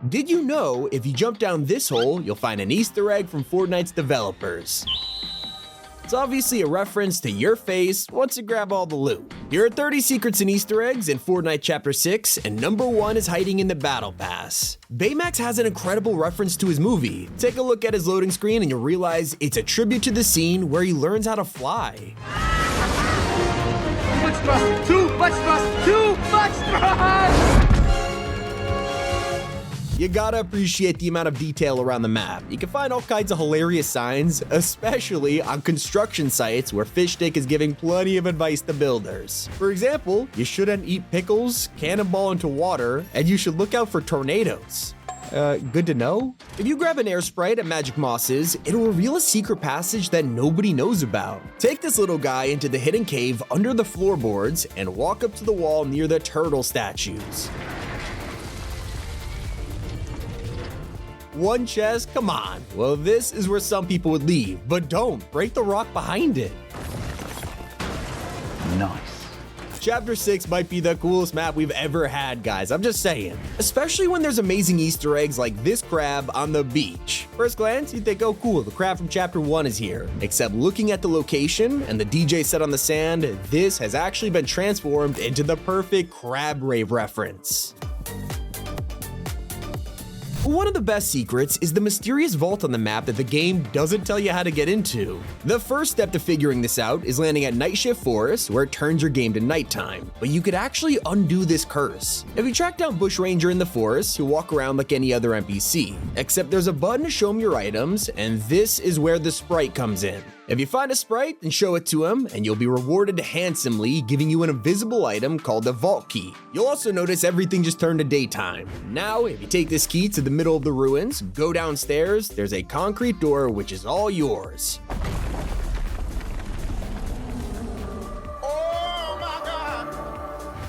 Did you know if you jump down this hole, you'll find an Easter egg from Fortnite's developers? It's obviously a reference to your face once you grab all the loot. Here are 30 secrets and Easter eggs in Fortnite Chapter 6, and number 1 is hiding in the Battle Pass. Baymax has an incredible reference to his movie. Take a look at his loading screen and you'll realize it's a tribute to the scene where he learns how to fly. Too much thrust! Too much thrust! Too much thrust! You gotta appreciate the amount of detail around the map. You can find all kinds of hilarious signs, especially on construction sites where Fishstick is giving plenty of advice to builders. For example, you shouldn't eat pickles, cannonball into water, and you should look out for tornadoes. Good to know? If you grab an air sprite at Magic Moss's, it'll reveal a secret passage that nobody knows about. Take this little guy into the hidden cave under the floorboards and walk up to the wall near the turtle statues. One chest? Come on. Well, this is where some people would leave, but don't break the rock behind it. Nice. Chapter 6 might be the coolest map we've ever had, guys. I'm just saying. Especially when there's amazing Easter eggs like this crab on the beach. First glance, you'd think, oh cool, the crab from Chapter 1 is here. Except looking at the location and the DJ set on the sand, this has actually been transformed into the perfect crab rave reference. One of the best secrets is the mysterious vault on the map that the game doesn't tell you how to get into. The first step to figuring this out is landing at Night Shift Forest, where it turns your game to nighttime. But you could actually undo this curse. If you track down Bushranger in the forest, he'll walk around like any other NPC. Except there's a button to show him your items, and this is where the sprite comes in. If you find a sprite, then show it to him, and you'll be rewarded handsomely, giving you an invisible item called the Vault Key. You'll also notice everything just turned to daytime. Now, if you take this key to the middle of the ruins, go downstairs, there's a concrete door which is all yours.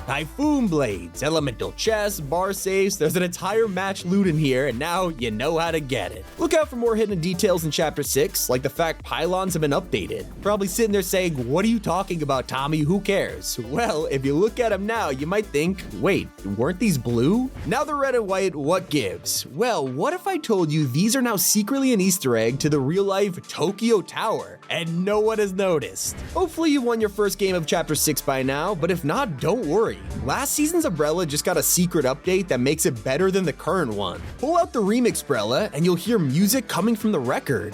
Typhoon blades, elemental chests, bar safes, there's an entire match loot in here, and now you know how to get it. Look out for more hidden details in Chapter 6, like the fact pylons have been updated. Probably sitting there saying, what are you talking about, Tommy? Who cares? Well, if you look at them now, you might think, wait, weren't these blue? Now they're red and white, what gives? Well, what if I told you these are now secretly an Easter egg to the real-life Tokyo Tower, and no one has noticed? Hopefully you won your first game of Chapter 6 by now, but if not, don't worry. Last season's umbrella just got a secret update that makes it better than the current one. Pull out the remix umbrella and you'll hear music coming from the record.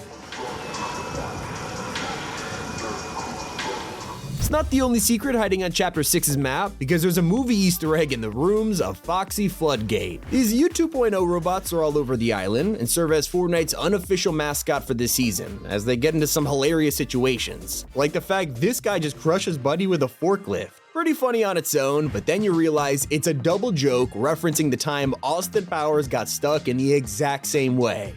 It's not the only secret hiding on Chapter 6's map, because there's a movie Easter egg in the rooms of Foxy Floodgate. These U2.0 robots are all over the island and serve as Fortnite's unofficial mascot for this season, as they get into some hilarious situations. Like the fact this guy just crushes Buddy with a forklift. Pretty funny on its own, but then you realize it's a double joke referencing the time Austin Powers got stuck in the exact same way.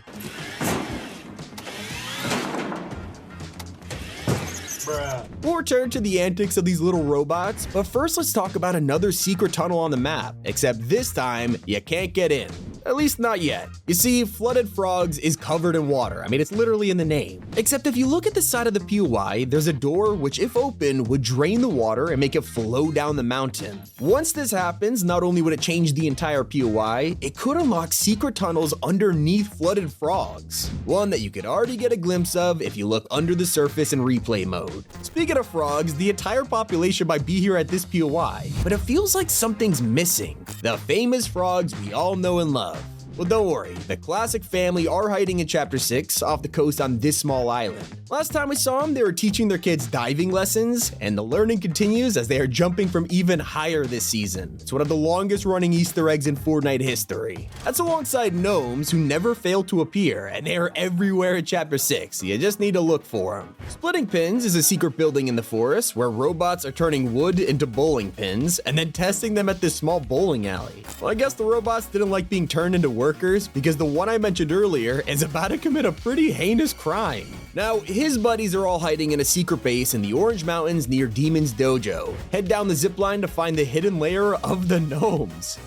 We'll return to the antics of these little robots, but first let's talk about another secret tunnel on the map, except this time, you can't get in. At least not yet. You see, Flooded Frogs is covered in water. I mean, it's literally in the name. Except if you look at the side of the POI, there's a door which, if open, would drain the water and make it flow down the mountain. Once this happens, not only would it change the entire POI, it could unlock secret tunnels underneath Flooded Frogs. One that you could already get a glimpse of if you look under the surface in replay mode. Speaking of frogs, the entire population might be here at this POI, but it feels like something's missing. The famous frogs we all know and love. Well, don't worry, the classic family are hiding in Chapter 6 off the coast on this small island. Last time we saw them, they were teaching their kids diving lessons, and the learning continues as they are jumping from even higher this season. It's one of the longest running Easter eggs in Fortnite history. That's alongside gnomes who never fail to appear, and they are everywhere in Chapter 6, you just need to look for them. Splitting Pins is a secret building in the forest where robots are turning wood into bowling pins and then testing them at this small bowling alley. Well, I guess the robots didn't like being turned into workers, because the one I mentioned earlier is about to commit a pretty heinous crime. Now, his buddies are all hiding in a secret base in the Orange Mountains near Demon's Dojo. Head down the zipline to find the hidden lair of the gnomes.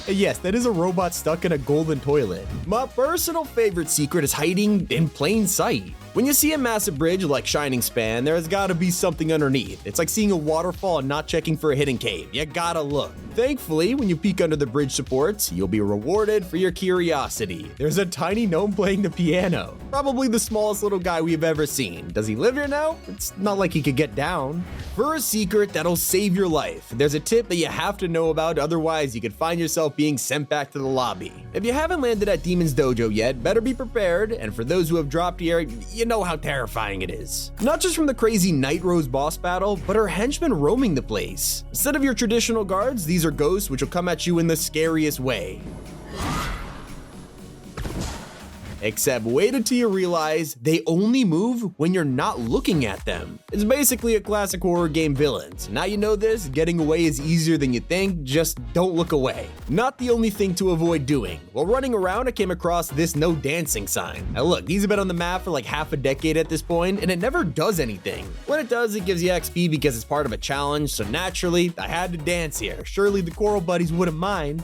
Yes, that is a robot stuck in a golden toilet. My personal favorite secret is hiding in plain sight. When you see a massive bridge like Shining Span, there's gotta be something underneath. It's like seeing a waterfall and not checking for a hidden cave. You gotta look. Thankfully, when you peek under the bridge supports, you'll be rewarded for your curiosity. There's a tiny gnome playing the piano. Probably the smallest little guy we've ever seen. Does he live here now? It's not like he could get down. For a secret that'll save your life, there's a tip that you have to know about, otherwise you could find yourself being sent back to the lobby. If you haven't landed at Demon's Dojo yet, better be prepared, and for those who have dropped here, you know how terrifying it is. Not just from the crazy Night Rose boss battle, but her henchmen roaming the place. Instead of your traditional guards, these are ghosts which will come at you in the scariest way. Except wait until you realize they only move when you're not looking at them. It's basically a classic horror game villains. Now you know this, getting away is easier than you think, just don't look away. Not the only thing to avoid doing. While running around, I came across this no dancing sign. Now look, these have been on the map for like half a decade at this point, and it never does anything. When it does, it gives you XP because it's part of a challenge, so naturally, I had to dance here. Surely the Coral Buddies wouldn't mind.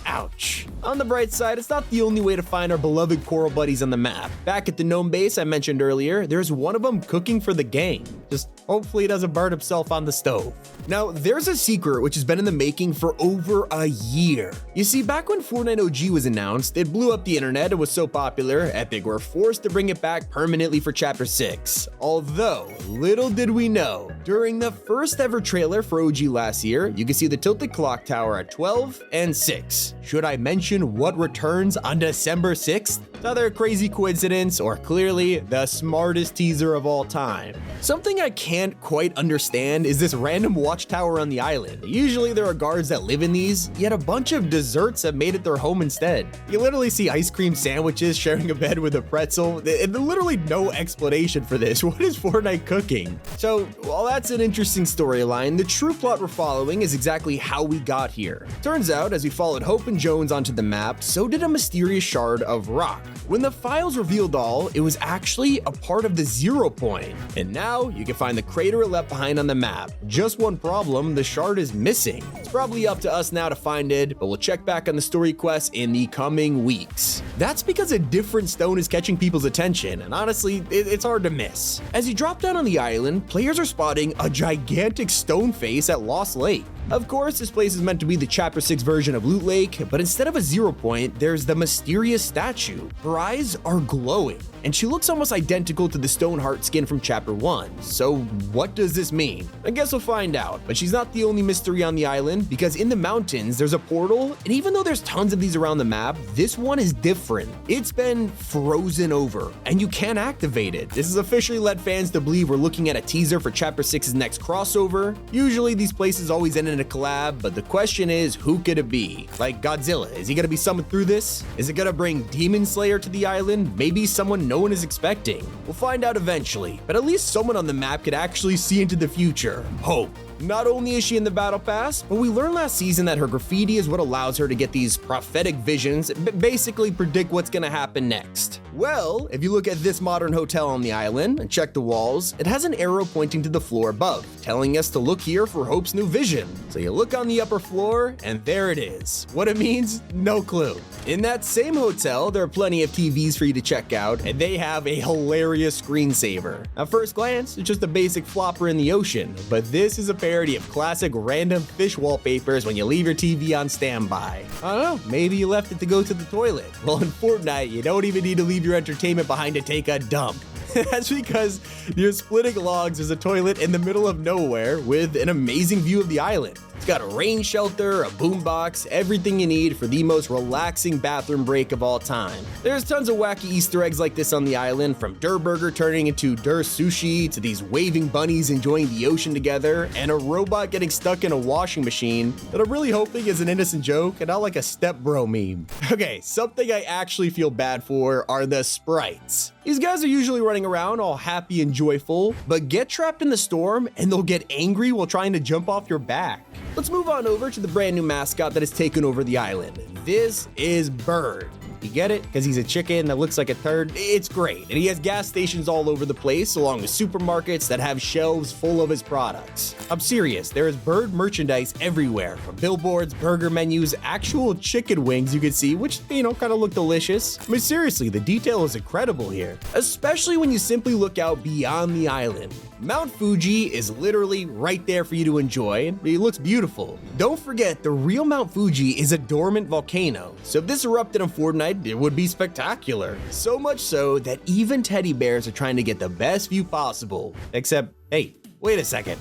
Ouch. On the bright side, it's not the only way to find our beloved Coral Buddies on the map. Back at the Gnome base I mentioned earlier, there's one of them cooking for the gang. Just hopefully he doesn't burn himself on the stove. Now, there's a secret which has been in the making for over a year. You see, back when Fortnite OG was announced, it blew up the internet and was so popular, Epic were forced to bring it back permanently for Chapter 6. Although, little did we know, during the first ever trailer for OG last year, you can see the tilted clock tower at 12 and 6. Should I mention what returns on December 6th? It's either a crazy coincidence or clearly the smartest teaser of all time. Something I can't quite understand is this random watchtower on the island. Usually there are guards that live in these, yet a bunch of desserts have made it their home instead. You literally see ice cream sandwiches sharing a bed with a pretzel, and literally no explanation for this. What is Fortnite cooking? So, while that's an interesting storyline, the true plot we're following is exactly how we got here. Turns out, as we followed Hope and Jones onto the map, so did a mysterious shard of rock. When the files revealed all, it was actually a part of the 0 point. And now you can find the crater it left behind on the map. Just one problem, the shard is missing. It's probably up to us now to find it, but we'll check back on the story quest in the coming weeks. That's because a different stone is catching people's attention, and honestly, it's hard to miss. As you drop down on the island, players are spotting a gigantic stone face at Lost Lake. Of course, this place is meant to be the Chapter 6 version of Loot Lake, but instead of a 0 point, there's the mysterious statue. Her eyes are glowing, and she looks almost identical to the Stoneheart skin from Chapter 1. So what does this mean? I guess we'll find out, but she's not the only mystery on the island, because in the mountains, there's a portal, and even though there's tons of these around the map, this one is different. It's been frozen over, and you can't activate it. This has officially led fans to believe we're looking at a teaser for Chapter 6's next crossover. Usually these places always end in a collab, but the question is, who could it be? Like Godzilla, is he gonna be summoned through this? Is it gonna bring Demon Slayer to the island? Maybe someone no one is expecting. We'll find out eventually, but at least someone on the map could actually see into the future. Hope. Not only is she in the battle pass, but we learned last season that her graffiti is what allows her to get these prophetic visions, basically predict what's gonna happen next. Well, if you look at this modern hotel on the island and check the walls, it has an arrow pointing to the floor above, telling us to look here for Hope's new vision. So you look on the upper floor, and there it is. What it means, no clue. In that same hotel, there are plenty of TVs for you to check out, and they have a hilarious screensaver. At first glance, it's just a basic flopper in the ocean, but this is a parody of classic random fish wallpapers when you leave your TV on standby. I don't know, maybe you left it to go to the toilet. Well, in Fortnite, you don't even need to leave your entertainment behind to take a dump. That's because you're splitting logs as a toilet in the middle of nowhere with an amazing view of the island. It's got a rain shelter, a boombox, everything you need for the most relaxing bathroom break of all time. There's tons of wacky Easter eggs like this on the island, from Durr Burger turning into Durr Sushi to these waving bunnies enjoying the ocean together, and a robot getting stuck in a washing machine that I'm really hoping is an innocent joke and not like a step bro meme. Okay, something I actually feel bad for are the sprites. These guys are usually running around all happy and joyful, but get trapped in the storm and they'll get angry while trying to jump off your back. Let's move on over to the brand new mascot that has taken over the island. This is Bird. You get it? Because he's a chicken that looks like a turd. It's great. And he has gas stations all over the place, along with supermarkets that have shelves full of his products. I'm serious, there is bird merchandise everywhere, from billboards, burger menus, actual chicken wings you can see, which, kind of look delicious. I mean, seriously, the detail is incredible here, especially when you simply look out beyond the island. Mount Fuji is literally right there for you to enjoy, and it looks beautiful. Don't forget, the real Mount Fuji is a dormant volcano, so if this erupted on Fortnite, it would be spectacular. So much so that even teddy bears are trying to get the best view possible. Except, hey, wait a second.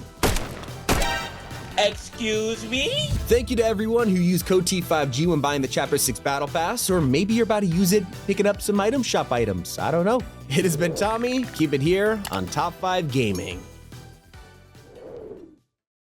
Excuse me? Thank you to everyone who used code T5G when buying the Chapter 6 Battle Pass, or maybe you're about to use it picking up some item shop items. I don't know. It has been Tommy. Keep it here on Top 5 Gaming.